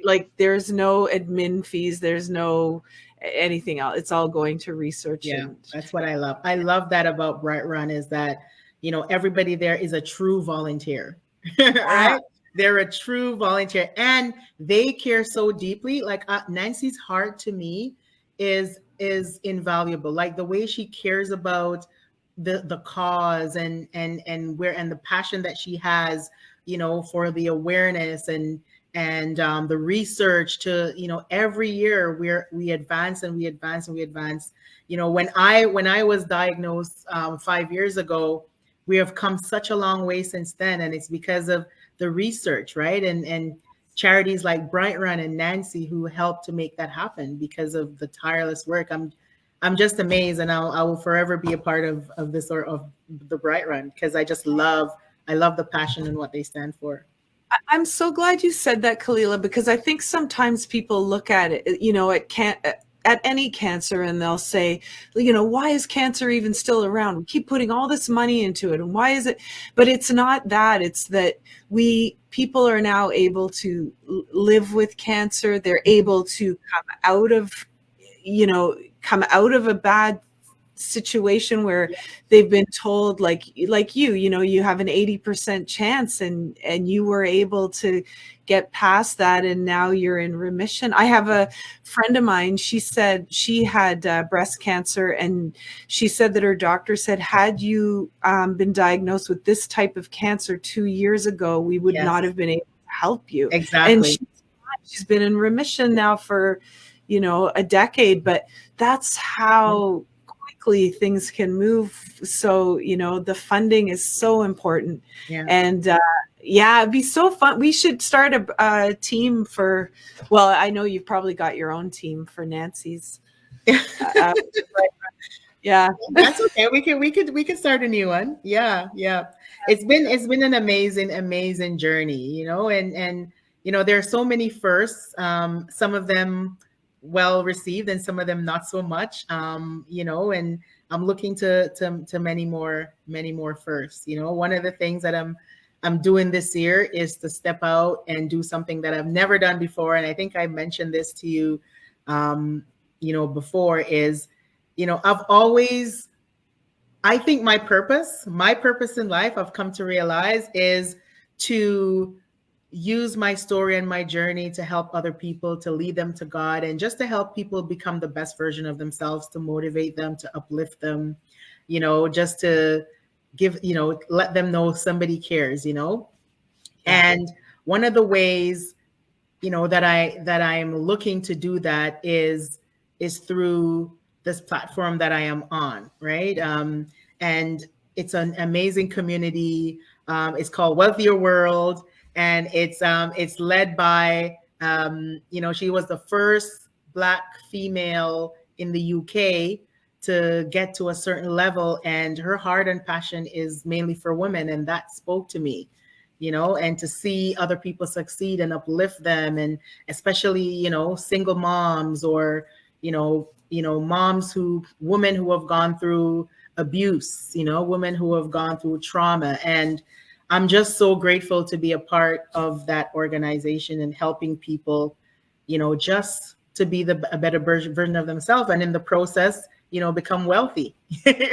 Like there's no admin fees, there's no anything else. It's all going to research. Yeah, that's what I love. I love that about Bright Run is that, everybody there is a true volunteer, right? They're a true volunteer and they care so deeply. Like Nancy's heart to me is invaluable. Like the way she cares about the cause and the passion that she has, for the awareness and the research to, every year we advance and we advance and we advance. When I was diagnosed 5 years ago, we have come such a long way since then. And it's because of the research, right? And charities like Bright Run and Nancy who helped to make that happen because of the tireless work. I'm just amazed, and I will forever be a part of this or of the Bright Run because I love the passion and what they stand for. I'm so glad you said that, Kalila, because I think sometimes people look at it, at any cancer, and they'll say, why is cancer even still around? We keep putting all this money into it, and why is it? But it's not that. It's that people are now able to live with cancer. They're able to come out of a bad situation where they've been told like you have an 80% chance and you were able to get past that and now you're in remission. I have a friend of mine, she said she had breast cancer, and she said that her doctor said, had you been diagnosed with this type of cancer 2 years ago, we would not have been able to help you. Exactly. And she's been in remission now for a decade, but that's how things can move. So the funding is so important. And it'd be so fun. We should start a team for, well, I know you've probably got your own team for Nancy's. Yeah, that's okay. We could start a new one. Yeah. It's been an amazing journey, and there are so many firsts, some of them well received and some of them not so much, and I'm looking to many more firsts. One of the things that I'm doing this year is to step out and do something that I've never done before, and I think I mentioned this to you before, is I think my purpose in life, I've come to realize, is to use my story and my journey to help other people, to lead them to God, and just to help people become the best version of themselves, to motivate them, to uplift them, just to give, let them know somebody cares, And one of the ways, that I am looking to do that is through this platform that I am on, right? And it's an amazing community. It's called Wealthier World. And it's led by, she was the first Black female in the UK to get to a certain level, and her heart and passion is mainly for women. And that spoke to me, and to see other people succeed and uplift them, and especially, single moms or, women who have gone through abuse, women who have gone through trauma. And I'm just so grateful to be a part of that organization and helping people, just to be a better version of themselves, and in the process, become wealthy,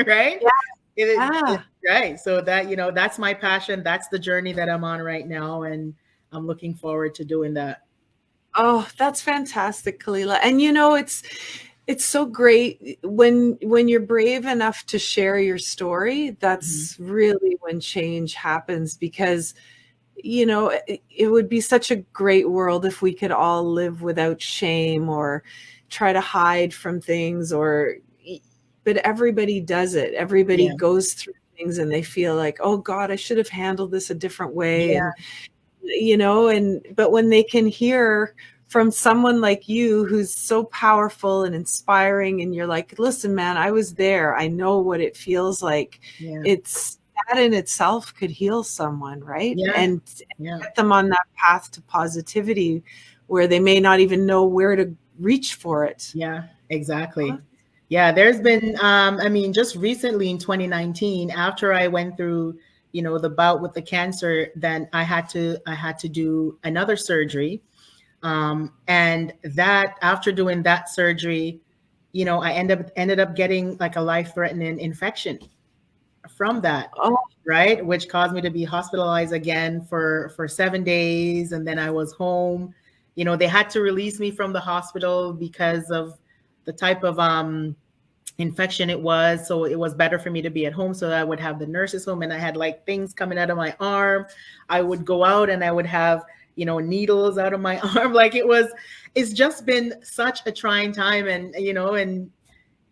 right? Yeah. Right. So that, that's my passion. That's the journey that I'm on right now. And I'm looking forward to doing that. Oh, that's fantastic, Khalila. And it's so great when you're brave enough to share your story. That's really when change happens, because it would be such a great world if we could all live without shame or try to hide from things, but everybody does it. Everybody Yeah. goes through things and they feel like, oh God, I should have handled this a different way. Yeah. But when they can hear from someone like you who's so powerful and inspiring, and you're like, listen, man, I was there, I know what it feels like. Yeah. It's that in itself could heal someone, right? Yeah. And Yeah. get them on that path to positivity where they may not even know where to reach for it. Yeah, exactly. Yeah, there's been, just recently in 2019, after I went through, the bout with the cancer, then I had to do another surgery. And that, after doing that surgery, I ended up getting like a life-threatening infection from that, Oh, right? Which caused me to be hospitalized again for 7 days. And then I was home. They had to release me from the hospital because of the type of infection it was. So it was better for me to be at home. So I would have the nurses home, and I had like things coming out of my arm. I would go out and I would have, needles out of my arm. Like it's just been such a trying time. And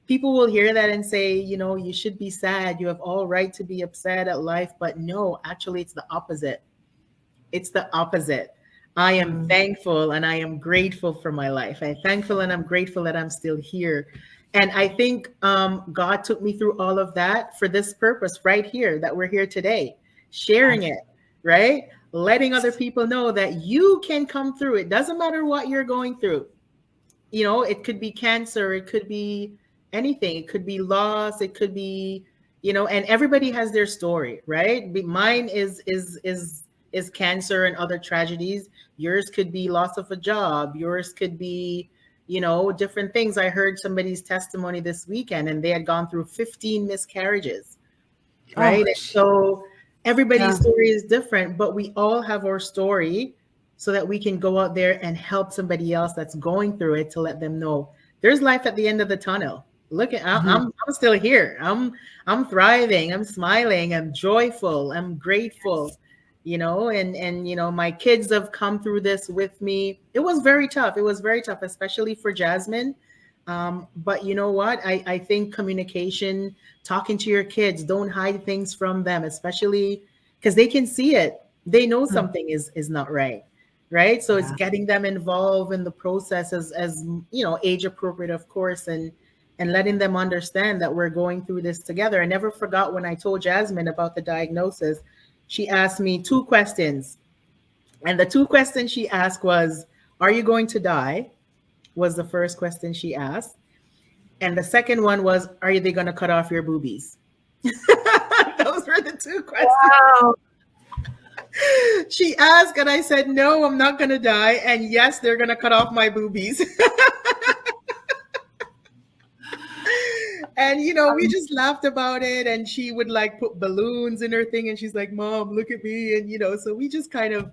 people will hear that and say, you should be sad. You have all right to be upset at life. But no, actually, it's the opposite. It's the opposite. I am thankful and I am grateful for my life. I'm thankful and I'm grateful that I'm still here. And I think God took me through all of that for this purpose right here, that we're here today, sharing it, right? Letting other people know that you can come through. It doesn't matter what you're going through. It could be cancer, it could be anything, it could be loss, it could be, and everybody has their story, right? Mine is cancer and other tragedies. Yours could be loss of a job. Yours could be, different things. I heard somebody's testimony this weekend and they had gone through 15 miscarriages, right? oh, So everybody's yeah. story is different, but we all have our story so that we can go out there and help somebody else that's going through it, to let them know there's life at the end of the tunnel. Look at, I'm still here. I'm thriving. I'm smiling. I'm joyful. I'm grateful. And my kids have come through this with me. It was very tough. It was very tough, especially for Jasmine. But you know what? I think communication, talking to your kids, don't hide things from them, especially because they can see it. They know something is not right. Right. So it's getting them involved in the process as age appropriate, of course, and letting them understand that we're going through this together. I never forgot when I told Jasmine about the diagnosis. She asked me 2 questions. And the 2 questions she asked was, are you going to die? Was the first question she asked. And the second one was, are they going to cut off your boobies? Those were the 2 questions. Wow. She asked, and I said, no, I'm not going to die. And yes, they're going to cut off my boobies. And, we just laughed about it. And she would like put balloons in her thing. And she's like, Mom, look at me. And, so we just kind of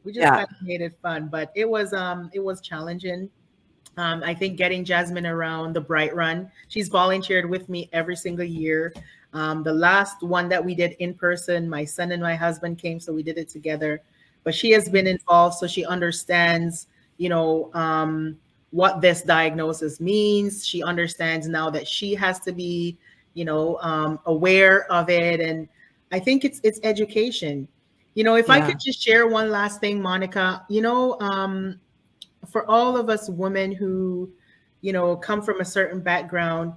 made it fun. But it was challenging. I think getting Jasmine around the Bright Run, she's volunteered with me every single year. The last one that we did in person, my son and my husband came, so we did it together. But she has been involved, so she understands, what this diagnosis means. She understands now that she has to be, aware of it. And I think it's education. If I could just share one last thing, Monica, for all of us women who, come from a certain background,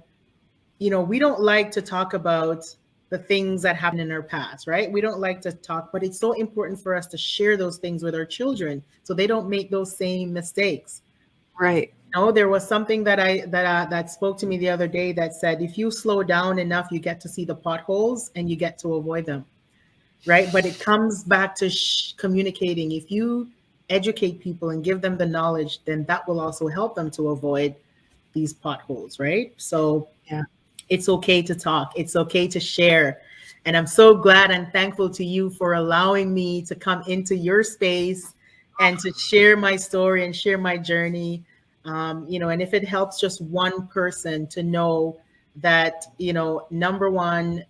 we don't like to talk about the things that happened in our past, right? We don't like to talk, but it's so important for us to share those things with our children so they don't make those same mistakes. Right. No, there was something that spoke to me the other day that said if you slow down enough, you get to see the potholes and you get to avoid them, right? But it comes back to communicating. If you educate people and give them the knowledge, then that will also help them to avoid these potholes, right? So Yeah. it's okay to talk. It's okay to share. And I'm so glad and thankful to you for allowing me to come into your space and to share my story and share my journey. And if it helps just one person to know that, number one,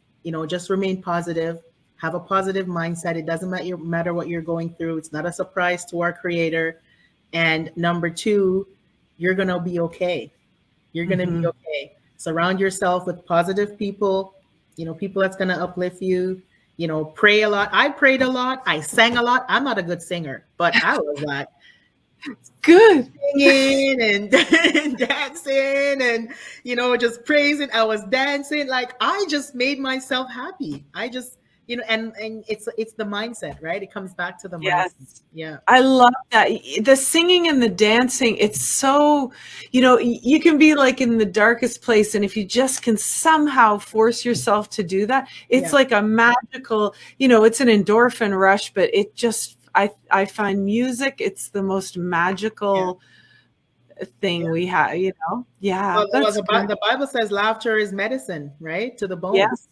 just remain positive, have a positive mindset. It doesn't matter what you're going through. It's not a surprise to our creator. And number two, you're going to be okay. You're going to be Mhm. okay. Surround yourself with positive people, people that's going to uplift you. Pray a lot. I prayed a lot. I sang a lot. I'm not a good singer, but I was like Good. singing and dancing and, just praising. I was dancing. Like I just made myself happy. I just, and it's the mindset, right? It comes back to the mindset. Yes. Yeah. I love that. The singing and the dancing, it's so, you can be like in the darkest place. And if you just can somehow force yourself to do that, it's Yeah. like a magical, it's an endorphin rush, but it just, I find music, it's the most Yeah. magical thing we have, Yeah, Well, that's great. the Bible says laughter is medicine, right? To the bones. Yes.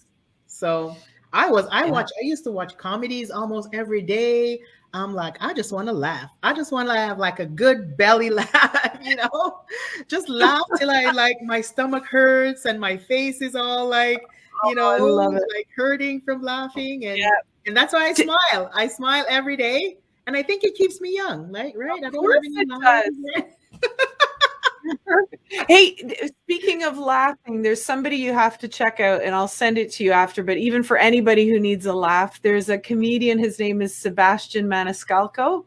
So Yeah. I used to watch comedies almost every day. I'm like, I just want to laugh. I just want to have like a good belly laugh, just laugh till I like my stomach hurts and my face is all like, Oh, I love it. like hurting from laughing. Yeah. And that's why I D- smile. I smile every day. And I think it keeps me young, right? I Of don't have course any it lines. does. Right? Perfect. Hey, speaking of laughing, there's somebody you have to check out, and I'll send it to you after. But even for anybody who needs a laugh, there's a comedian. His name is Sebastian Maniscalco.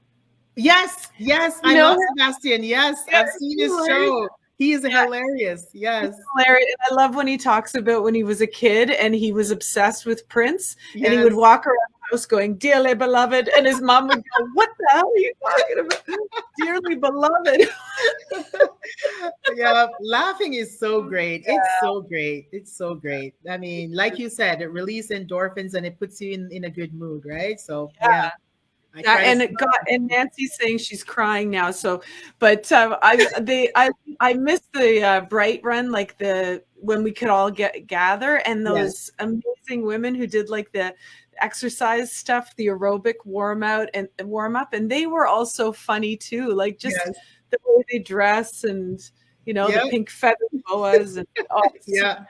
Yes, yes, You I know love him? Sebastian. Yes, Yeah, I've seen he's his hilarious. show. He is Yeah, hilarious. he's Yes, hilarious. And I love when he talks about when he was a kid and he was obsessed with Prince, and he would yes. walk around the house going, "Dearly beloved," and his mom would go, "What the hell are you talking about, dearly beloved?" Yeah, laughing is so great. It's so great. It's so great. I mean, like you said, it releases endorphins and it puts you in a good mood, right? So yeah, I Yeah, try to and it got, smile. and Nancy's saying she's crying now. So, but I missed the Bright Run, like the when we could all gather, and Yes, those amazing women who did like the exercise stuff, the aerobic warm up, and they were all so funny too. Like just yes, the way they dress, and the yeah, pink feather boas, and it's so yeah.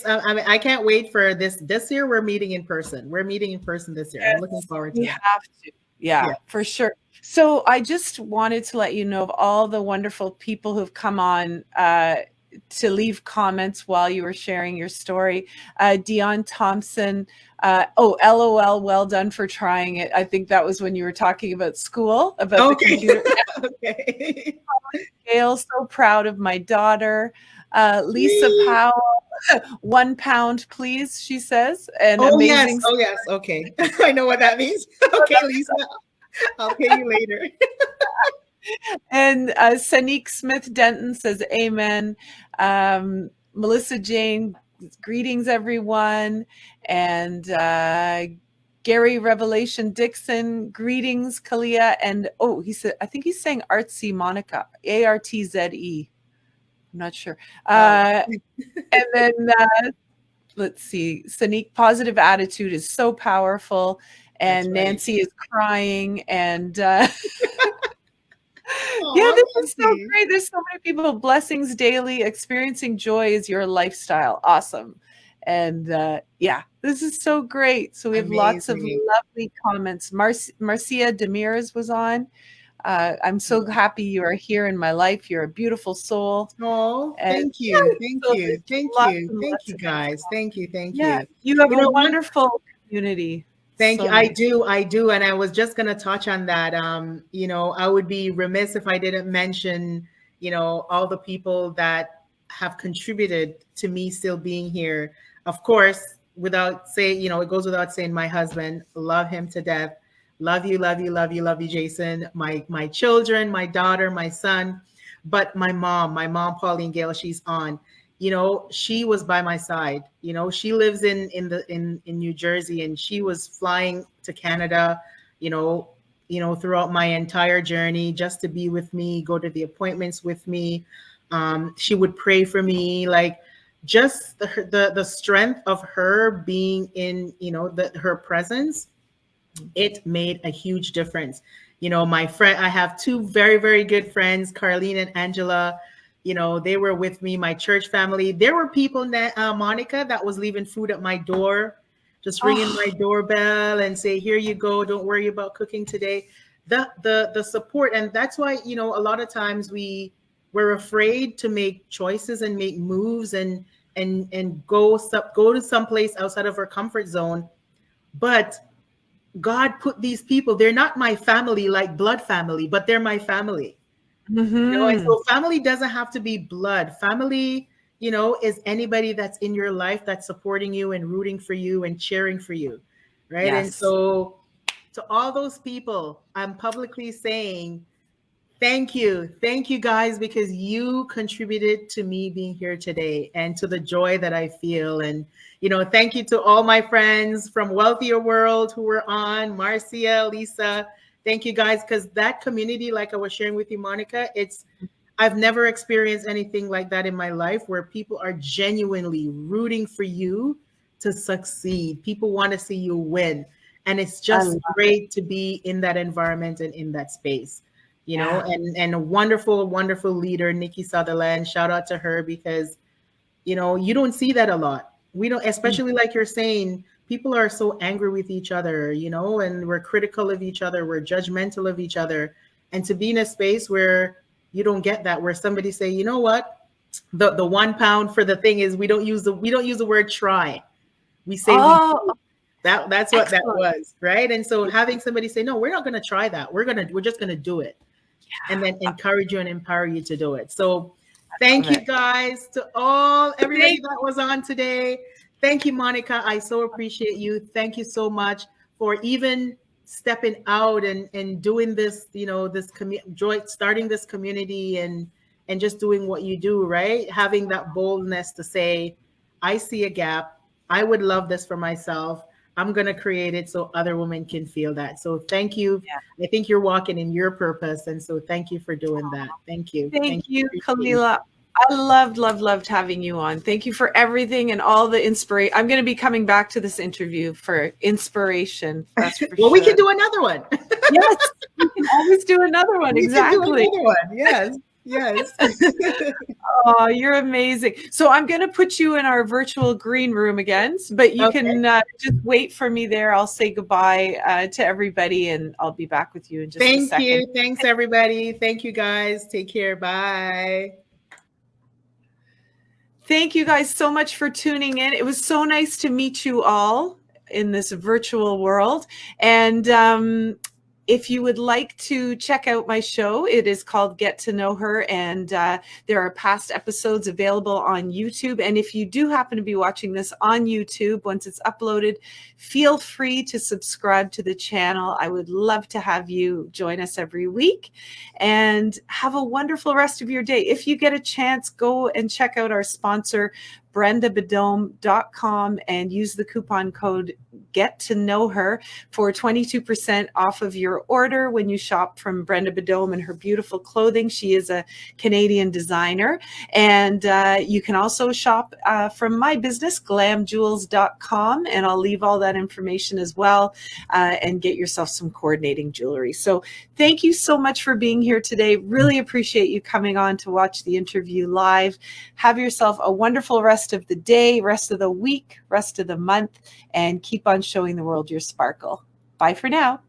I mean, I can't wait for this year. We're meeting in person. We're meeting in person this year. I'm looking Yes, forward to we that. have to. Yeah. Yeah, for sure. So I just wanted to let you know of all the wonderful people who've come on to leave comments while you were sharing your story. Dion Thompson, LOL, well done for trying it. I think that was when you were talking about school, about the Okay. computer. Okay. Gail, so proud of my daughter. Lisa Yay. Powell, 1 pound, please, she says. And Oh yes. amazing. Oh yes. Okay. I know what that means. Okay, Lisa. I'll pay you later. And Sanique Smith Denton says, Amen. Melissa Jane, greetings, everyone. And Gary Revelation Dixon, greetings, Kalia. And he said, I think he's saying Artsy Monica, Artze. I'm not sure. Oh, And then let's see, Sanique, positive attitude is so powerful. that's And right. Nancy is crying. And yeah, Oh, this is so Nancy. great. There's so many people. Blessings daily. Experiencing joy is your lifestyle. Awesome. And yeah, this is so great. So we have lots of Amazing. lovely comments. Marcia Demirs was on. I'm so happy you are here in my life. You're a beautiful soul. Oh, And thank yeah, you. Thank so you. there's Thank lots you. and Thank lots you of guys. people. Thank you. Thank Yeah, you. you have You a know what? wonderful community. Thank you. So nice. I do. And I was just going to touch on that. I would be remiss if I didn't mention, all the people that have contributed to me still being here. Of course, without saying, it goes without saying, my husband, love him to death. Love you, love you, love you, love you, Jason. My children, my daughter, my son. But my mom, Pauline Gale, she's on. You know, she was by my side. You know, she lives in New Jersey, and she was flying to Canada, you know, throughout my entire journey just to be with me, go to the appointments with me. She would pray for me, like just the strength of her being in, you know, her presence, it made a huge difference. You know, my friend, I have two very, very good friends, Carlene and Angela. You know, they were with me, my church family. There were people, Monica, that was leaving food at my door, just ringing my doorbell and say, "Here you go. Don't worry about cooking today." The support, and that's why, you know, a lot of times we're afraid to make choices and make moves and go to some place outside of our comfort zone. But God put these people, they're not my family like blood family, but they're my family. You know, and so family doesn't have to be blood. Family, you know, is anybody that's in your life that's supporting you and rooting for you and cheering for you. Right. And Yes. so to all those people, I'm publicly saying, thank you. Thank you guys, because you contributed to me being here today and to the joy that I feel. And, you know, thank you to all my friends from Wealthier World who were on, Marcia, Lisa. Thank you guys, because that community, like I was sharing with you, Monica, I've never experienced anything like that in my life, where people are genuinely rooting for you to succeed. People want to see you win. And it's just great to be in that environment and in that space. You know, and a wonderful, wonderful leader, Nikki Sutherland. Shout out to her, because, you know, you don't see that a lot. We don't, especially like you're saying, people are so angry with each other, you know, and we're critical of each other. We're judgmental of each other. And to be in a space where you don't get that, where somebody say, you know what, the £1 for the thing is, we don't use the word try. We say that's what that was, right? And so having somebody say, no, we're not going to try that. We're just going to do it. And then encourage you and empower you to do it. So thank you guys to everybody that was on today. Thank you, Monica. I so appreciate you. Thank you so much for even stepping out and doing this, you know, starting this community and just doing what you do, right? Having that boldness to say, I see a gap. I would love this for myself. I'm going to create it so other women can feel that. So thank you. Yeah. I think you're walking in your purpose. And so thank you for doing that. Thank you. Thank you, Khalila. I loved having you on. Thank you for everything and all the inspiration. I'm going to be coming back to this interview for inspiration. That's for well, sure. We can do another one. Yes, we can always do another one. Exactly. Can do another one. Yes. Yes. Oh, you're amazing. So I'm going to put you in our virtual green room again, but you can just wait for me there. I'll say goodbye to everybody, and I'll be back with you in just a second. Thank you. Thanks, everybody. Thank you, guys. Take care. Bye. Thank you guys so much for tuning in. It was so nice to meet you all in this virtual world. And if you would like to check out my show, it is called Get to Know Her, and there are past episodes available on YouTube. And if you do happen to be watching this on YouTube, once it's uploaded, feel free to subscribe to the channel. I would love to have you join us every week, and have a wonderful rest of your day. If you get a chance, go and check out our sponsor, brendabadome.com, and use the coupon code Get to Know Her for 22% off of your order when you shop from Brenda Badome and her beautiful clothing. She is a Canadian designer. And you can also shop from my business, glamjewels.com, and I'll leave all that information as well, and get yourself some coordinating jewelry. So thank you so much for being here today. Really appreciate you coming on to watch the interview live. Have yourself a wonderful rest of the day, rest of the week, rest of the month, and keep on showing the world your sparkle. Bye for now.